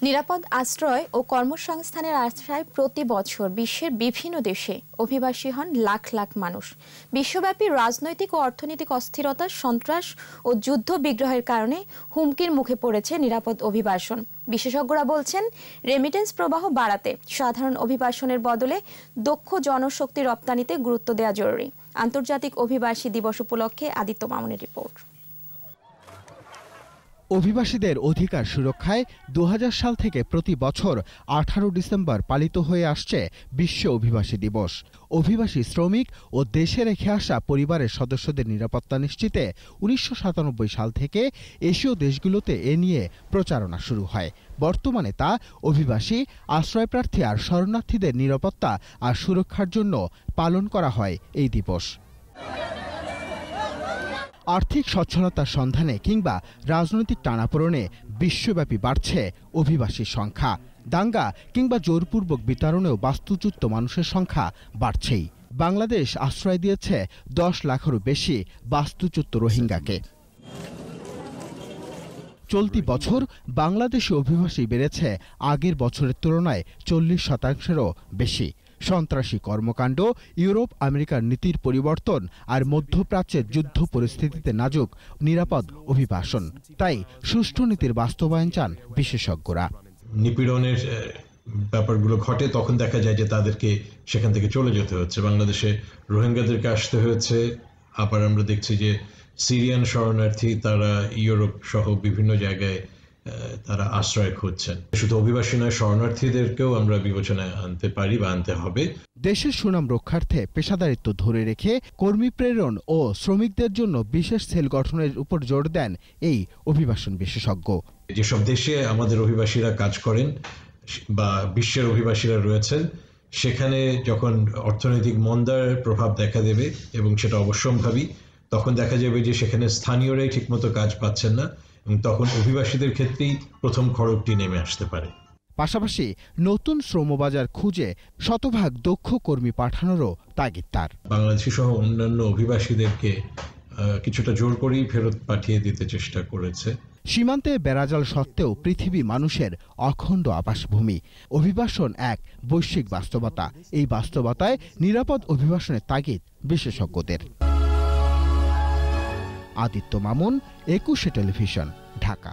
নিরাপদ আশ্রয় ও কর্মসংস্থানের আশায় প্রতি বছর বিশ্বের বিভিন্ন দেশে অভিবাসী হন লাখ লাখ মানুষ। বিশ্বব্যাপী রাজনৈতিক ও অর্থনৈতিক অস্থিরতা, সন্ত্রাস ও যুদ্ধ বিগ্রহের কারণে হুমকির মুখে পড়েছে নিরাপদ অভিবাসন। বিশেষজ্ঞরা বলছেন, রেমিটেন্স প্রবাহ বাড়াতে সাধারণ অভিবাসনের বদলে দক্ষ জনশক্তি রপ্তানিতে গুরুত্ব দেওয়া জরুরি। আন্তর্জাতিক অভিবাসী দিবস উপলক্ষে আদিত্য মামুনের রিপোর্ট। অভিবাসীদের অধিকার সুরক্ষায় ২০০০ সাল থেকে প্রতি বছর ১৮ ডিসেম্বর পালিত হয়ে আসছে বিশ্ব অভিবাসী দিবস। অভিবাসী শ্রমিক ও দেশে রেখে আসা পরিবারের সদস্যদের নিরাপত্তা নিশ্চিতে ১৯৯৭ সাল থেকে এশীয় দেশগুলোতে এ নিয়ে প্রচারণা শুরু হয়। বর্তমানে তা অভিবাসী, আশ্রয়প্রার্থী আর শরণার্থীদের নিরাপত্তা আর সুরক্ষার জন্য পালন করা হয় এই দিবস। আর্থিক সচ্ছলতার সন্ধানে কিংবা রাজনৈতিক টানাপোড়েনে বিশ্বব্যাপী বাড়ছে অভিবাসীর সংখ্যা। দাঙ্গা কিংবা জোরপূর্বক বিতাড়নেও বাস্তুচ্যুত মানুষের সংখ্যা বাড়ছেই। বাংলাদেশ আশ্রয় দিয়েছে ১০ লাখেরও বেশি বাস্তুচ্যুত রোহিঙ্গাকে। চলতি বছর বাংলাদেশে অভিবাসী বেড়েছে আগের বছরের তুলনায় ৪০%-এরও বেশি। সন্ত্রাসী কর্মকাণ্ড, ইউরোপ আমেরিকার নীতির পরিবর্তন আর মধ্যপ্রাচ্যের যুদ্ধ পরিস্থিতিতে নাজুক নিরাপদ অভিবাসন। তাই সুষ্ঠু নীতির বাস্তবায়ন চান বিশেষজ্ঞরা। নিপীড়নের ব্যাপারগুলো ঘটে তখন দেখা যায় যে তাদেরকে সেখান থেকে চলে যেতে হচ্ছে। বাংলাদেশে রোহিঙ্গাদেরকে আসতে হয়েছে। আবার আমরা দেখছি যে সিরিয়ান শরণার্থী তারা ইউরোপ সহ বিভিন্ন জায়গায় তারা আশ্রয় খুঁজছেন। শুধু অভিবাসী নয়, শরণার্থীদেরকেও আমরা বিবেচনায় আনতে পারি বা আনতে হবে। দেশের সুনাম রক্ষার্থে পেশাদারিত্ব ধরে রেখে কর্মী প্রেরণ ও শ্রমিকদের জন্য বিশেষ সেল গঠনের উপর জোর দেন এই অভিবাসন বিশেষজ্ঞ। যেসব দেশে আমাদের অভিবাসীরা কাজ করেন বা বিশ্বের অভিবাসীরা রয়েছেন, সেখানে যখন অর্থনৈতিক মন্দার প্রভাব দেখা দেবে এবং সেটা অবশ্যম্ভাবী, তখন দেখা যাবে যে সেখানে স্থানীয়রাই ঠিকমতো কাজ পাচ্ছেন না এবং তখন অভিবাসীদের ক্ষেত্রেই প্রথম খড়গটি নেমে আসতে পারে। পাশাপাশি নতুন শ্রমবাজার খুঁজে শতভাগ দক্ষ কর্মী পাঠানোরও তাগিদ তার। বাংলাদেশি সহ অন্যান্য অভিবাসীদেরকে কিছুটা জোর করেই ফেরত পাঠিয়ে দিতে চেষ্টা করেছে। সীমান্তে বেড়াজাল সত্ত্বেও পৃথিবী মানুষের অখণ্ড আবাসভূমি। অভিবাসন এক বৈশ্বিক বাস্তবতা। এই বাস্তবতায় নিরাপদ অভিবাসনের তাগিদ বিশেষজ্ঞদের। আদিত্য মামুন, ২১শে টেলিভিশন, ঢাকা।